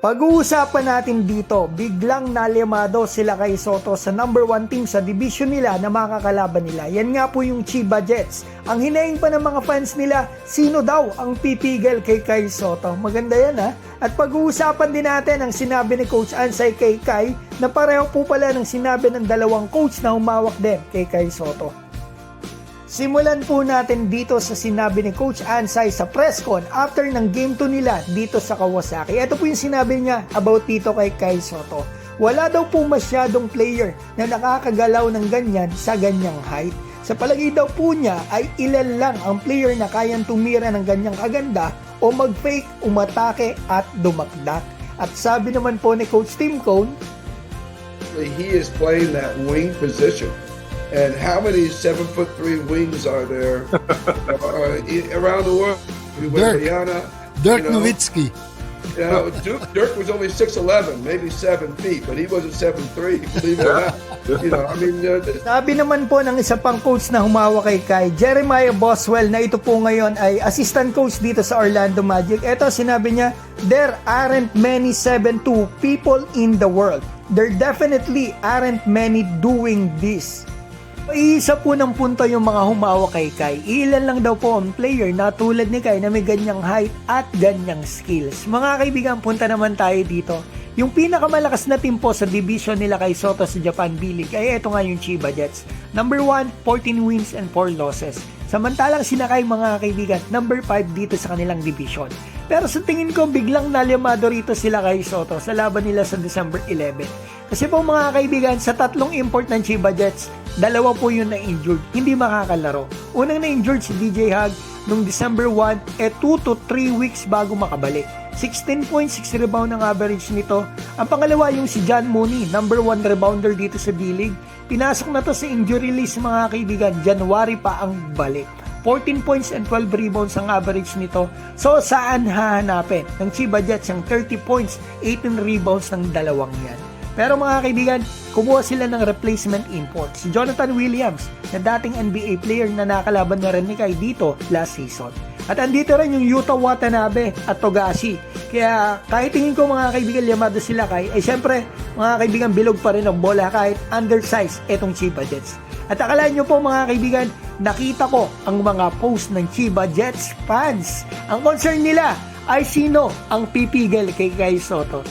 Pag-uusapan natin dito, biglang nalimado sila kay Soto sa number 1 team sa division nila na makakalaban nila. Yan nga po yung Chiba Jets. Ang hinaing pa ng mga fans nila, sino daw ang pipigil kay Kai Soto? Maganda yan ha. At pag-uusapan din natin ang sinabi ni Coach Ansay kay Kai na pareho po pala ng sinabi ng dalawang coach na humawak din kay Kai Soto. Simulan po natin dito sa sinabi ni Coach Ansay sa press con after ng Game 2 nila dito sa Kawasaki. Ito po yung sinabi niya about dito kay Kai Soto. Wala daw po masyadong player na nakakagalaw ng ganyan sa ganyang height. Sa palagay daw po niya ay ilan lang ang player na kayang tumira ng ganyang kaganda o mag-fake, umatake at dumakdak. At sabi naman po ni Coach Tim Cone, he is playing that wing position. And how many 7'3" wings are there around the world? We went to Guyana. Dirk Nowitzki. You know, Dirk was only 6'11", maybe 7 feet, but he wasn't 7'3", believe it or not. You know, I mean, sabi naman po ng isa pang coach na humawak kay Kai, Jeremiah Boswell, na ito po ngayon ay assistant coach dito sa Orlando Magic. Ito, sinabi niya, there aren't many 7'2" people in the world. There definitely aren't many doing this. Iisa po ng punto yung mga humawak kay Kai. Ilan lang daw po ang player na tulad ni Kai na may ganyang height at ganyang skills. Mga kaibigan, punta naman tayo dito. Yung pinakamalakas na team po sa division nila kay Soto sa Japan B-League ay ito nga yung Chiba Jets. Number 1, 14 wins and 4 losses. Samantalang sina Kai, mga kaibigan, number 5 dito sa kanilang division. Pero sa tingin ko, biglang nalimado rito sila kay Soto sa laban nila sa December 11. Kasi po mga kaibigan, sa tatlong import ng Chiba Jets, dalawa po yun na-injured, hindi makakalaro. Unang na-injured si DJ Hug noong December 1, 2 to 3 weeks bago makabalik. 16.6 rebound ang average nito. Ang pangalawa yung si John Mooney, number 1 rebounder dito sa B-League. Pinasok na to sa injury list mga kaibigan, January pa ang balik. 14 points and 12 rebounds ang average nito. So saan hahanapin ng Chiba Jets ang 30 points, 18 rebounds ng dalawang yan? Pero mga kaibigan, kumuha sila ng replacement import. Si Jonathan Williams, na dating NBA player na nakalaban na rin ni Kai dito last season. At andito rin yung Yuta Watanabe at Togashi. Kaya kahit tingin ko mga kaibigan limado sila Kai, ay syempre mga kaibigan bilog pa rin ang bola kahit undersized etong Chiba Jets. At akalaan nyo po mga kaibigan, nakita ko ang mga post ng Chiba Jets fans. Ang concern nila ay sino ang pipigil kay Kai Soto.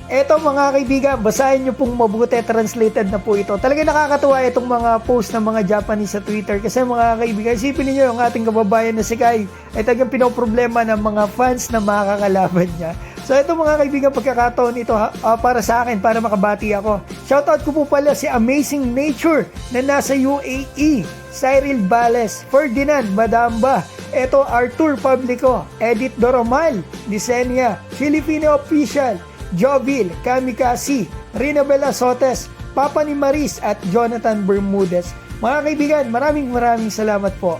Eto mga kaibigan, basahin nyo pong mabuti, translated na po ito. Talaga nakakatuwa itong mga post ng mga Japanese sa Twitter. Kasi mga kaibigan, isipin niyo yung ating kababayan na si Kai ay talagang pinoproblema ng mga fans na makakalaban niya. So ito mga kaibigan, pagkakataon ito para sa akin, para makabati ako. Shoutout ko po pala si Amazing Nature na nasa UAE, Cyril Bales, Ferdinand Madamba, ito Arthur Publico, Edith Doromal, Lisenia, Filipino Official, Jovil, Kamikasi, Rinabella Sotes, Papa ni Maris at Jonathan Bermudez. Mga kaibigan, maraming salamat po.